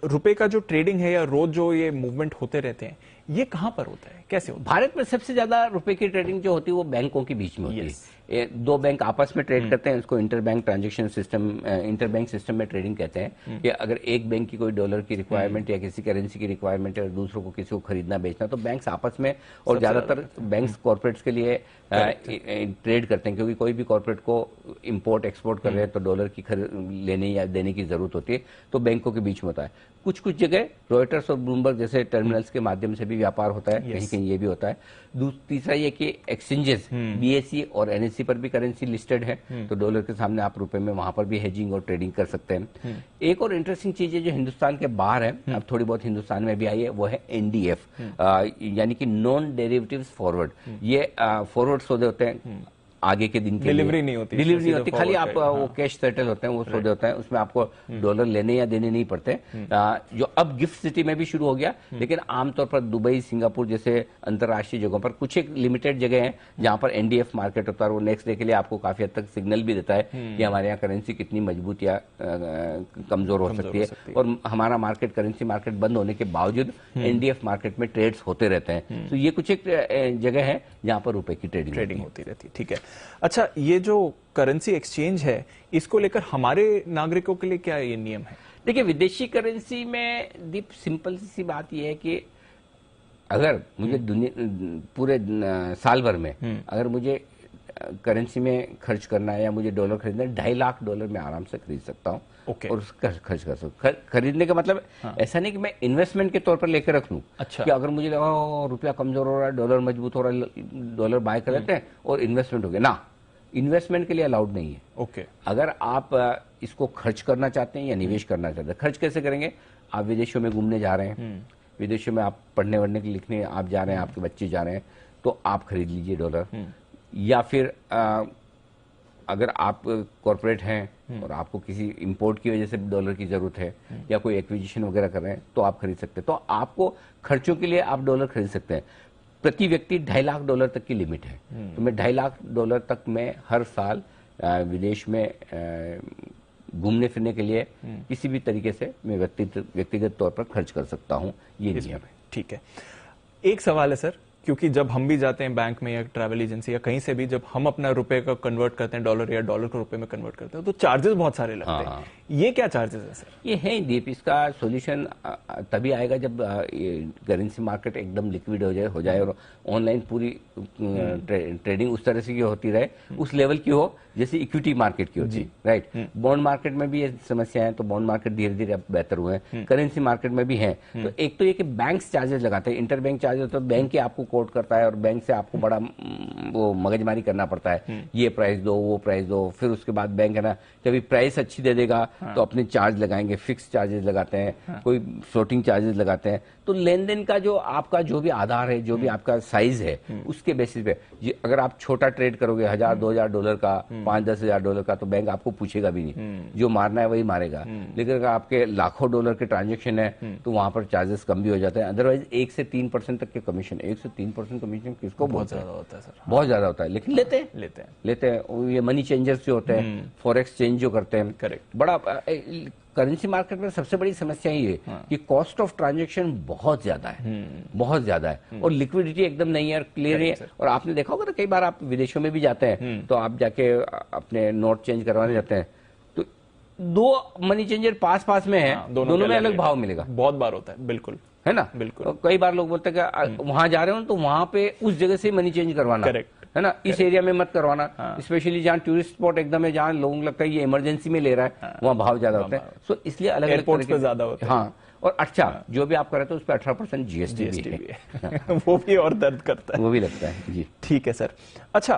रुपए का जो ट्रेडिंग है या रोज जो ये मूवमेंट होते रहते हैं, ये कहां पर होता है, कैसे होता है? भारत में सबसे ज्यादा रुपए की ट्रेडिंग जो होती है वो बैंकों के बीच में होती है। ये दो बैंक आपस में ट्रेड करते हैं, इसको interbank transaction system, interbank system में ट्रेडिंग कहते हैं। कि अगर एक बैंक की कोई डॉलर की रिक्वायरमेंट या किसी करेंसी की रिक्वायरमेंट है और दूसरों को किसी को खरीदना बेचना, तो बैंक्स आपस में, और ज्यादातर बैंक्स कॉर्पोरेट्स के लिए ट्रेड करते हैं, क्योंकि कोई भी कॉर्पोरेट को इंपोर्ट एक्सपोर्ट कर रहे हैं तो डॉलर की लेने या देने की जरूरत होती है, तो बैंकों के बीच में होता है। कुछ कुछ जगह रॉयटर्स और ब्लूमबर्ग जैसे टर्मिनल्स के माध्यम से भी व्यापार होता है, कहीं कहीं ये भी होता है। तीसरा ये कि एक्सचेंजेस बीएसई और एनएससी पर भी करेंसी लिस्टेड है, तो डॉलर के सामने आप रुपए में वहां पर भी हेजिंग और ट्रेडिंग कर सकते हैं। एक और इंटरेस्टिंग चीज है जो हिंदुस्तान के बाहर है, अब थोड़ी बहुत हिंदुस्तान में भी आई है, वो है एनडीएफ, यानी कि नॉन डेरिवेटिव्स फॉरवर्ड। ये फॉरवर्ड सौदे होते हैं, आगे के दिन के डिलीवरी नहीं होती, खाली आप वो कैश सेटल होते हैं, वो सौदे होते हैं, उसमें आपको डॉलर लेने या देने नहीं पड़ते। जो अब गिफ्ट सिटी में भी शुरू हो गया, लेकिन आमतौर पर दुबई, सिंगापुर जैसे अंतर्राष्ट्रीय जगहों पर कुछ एक लिमिटेड जगह हैं जहां पर एनडीएफ मार्केट होता है, वो नेक्स्ट डे के लिए आपको काफी हद तक सिग्नल भी देता है कि हमारे यहाँ करेंसी कितनी मजबूत या कमजोर हो सकती है। और हमारा मार्केट, करेंसी मार्केट बंद होने के बावजूद एनडीएफ मार्केट में ट्रेड्स होते रहते हैं। तो ये कुछ एक जगह है जहां पर रुपए की ट्रेडिंग होती रहती है। ठीक है, अच्छा, ये जो करेंसी एक्सचेंज है, इसको लेकर हमारे नागरिकों के लिए क्या ये नियम है? देखिए, विदेशी करेंसी में दीप सिंपल सी बात यह है कि अगर मुझे पूरे साल भर में अगर मुझे करेंसी में खर्च करना है या मुझे डॉलर खरीदना है, 2.5 लाख डॉलर में आराम से खरीद सकता हूँ। और उसका खर्च कर सकता। खरीदने का मतलब ऐसा नहीं कि मैं इन्वेस्टमेंट के तौर पर लेकर रख लूं। अच्छा। कि अगर मुझे लगा रुपया कमजोर हो रहा है, डॉलर मजबूत हो रहा है, डॉलर बाय कर लेते हैं और इन्वेस्टमेंट हो गया ना, इन्वेस्टमेंट के लिए अलाउड नहीं है। ओके। अगर आप इसको खर्च करना चाहते हैं या निवेश करना चाहते हैं, खर्च कैसे करेंगे? आप विदेशों में घूमने जा रहे हैं, विदेशों में आप पढ़ने वढ़ने के लिखने आप जा रहे हैं, आपके बच्चे जा रहे हैं, तो आप खरीद लीजिए डॉलर। या फिर अगर आप कॉर्पोरेट हैं और आपको किसी इंपोर्ट की वजह से डॉलर की जरूरत है या कोई एक्विजिशन वगैरह कर रहे हैं, तो आप खरीद सकते हैं। तो आपको खर्चों के लिए आप डॉलर खरीद सकते हैं। प्रति व्यक्ति 2.5 लाख डॉलर तक की लिमिट है। तो मैं 2.5 लाख डॉलर तक मैं हर साल विदेश में घूमने फिरने के लिए किसी भी तरीके से मैं व्यक्तिगत तौर पर खर्च कर सकता हूं। ये नियम है। ठीक है, एक सवाल है सर, क्योंकि जब हम भी जाते हैं बैंक में या ट्रैवल एजेंसी या कहीं से भी, जब हम अपना रुपए का कन्वर्ट करते हैं डॉलर या डॉलर को रुपए में कन्वर्ट करते हैं, तो चार्जेस बहुत सारे लगते हैं। ये क्या चार्जेस है सर? ये है दीप, इसका सॉल्यूशन तभी आएगा जब करेंसी मार्केट एकदम लिक्विड हो जाए और ऑनलाइन पूरी ट्रेडिंग उस तरह से की होती रहे, उस लेवल की हो जैसे इक्विटी मार्केट की होती है। राइट। बॉन्ड मार्केट में भी ये समस्या है, तो बॉन्ड मार्केट धीरे धीरे अब बेहतर हुए हैं, करेंसी मार्केट में भी है। तो एक तो ये कि बैंक चार्जेस लगाते हैं, इंटरबैंक चार्जेस, तो बैंक ही आपको कोट करता है और बैंक से आपको बड़ा वो मगजमारी करना पड़ता है, ये प्राइस दो, वो प्राइस दो। फिर उसके बाद बैंक है ना, जब प्राइस अच्छी दे देगा तो अपने चार्ज लगाएंगे, फिक्स चार्जेस लगाते हैं, कोई फ्लोटिंग चार्जेस लगाते हैं। तो लेन देन का जो आपका जो भी आधार है, जो भी आपका साइज है, उसके बेसिस पे अगर आप छोटा ट्रेड करोगे 1000-2000 डॉलर का, 5-10 हजार डॉलर का, तो बैंक आपको पूछेगा भी नहीं, जो मारना है वही मारेगा। लेकिन अगर आपके लाखों डॉलर के ट्रांजेक्शन है तो वहां पर चार्जेस कम भी हो जाते हैं। अदरवाइज 1 से 3% तक के कमीशन, 1 से 3% कमीशन किसको बहुत ज्यादा होता है सर? बहुत ज्यादा होता है, लेकिन लेते हैं। ये मनी चेंजर्स जो होते हैं, फॉरेक्स चेंज जो करते हैं, करेक्ट। बड़ा करेंसी मार्केट में सबसे बड़ी समस्या ये है कि कॉस्ट ऑफ ट्रांजैक्शन बहुत ज्यादा है, बहुत ज्यादा है, और लिक्विडिटी एकदम नहीं है, क्लियर है। और आपने देखा होगा ना, कई बार आप विदेशों में भी जाते हैं तो आप जाके अपने नोट चेंज करवाने जाते हैं, तो 2 मनी चेंजर पास में है, दोनों में अलग भाव मिलेगा। बहुत बार होता है, बिल्कुल, है ना, बिल्कुल। कई बार लोग बोलते हैं कि वहां जा रहे हो तो वहां पे उस जगह से मनी चेंज करवाना, करेक्ट, है ना, इस एरिया में मत करवाना। स्पेशली जहाँ टूरिस्ट स्पॉट एकदम है, जहाँ लोगों को लगता है ये इमरजेंसी में ले रहा है, वहाँ भाव ज्यादा होते हैं। सो इसलिए अलग अलग एयरपोर्ट पे ज्यादा होता है। हाँ, और अच्छा, जो भी आप कर रहे थे उस पर 18% जीएसटी भी है। वो भी और दर्द करता है, वो भी लगता है जी। ठीक है सर। अच्छा,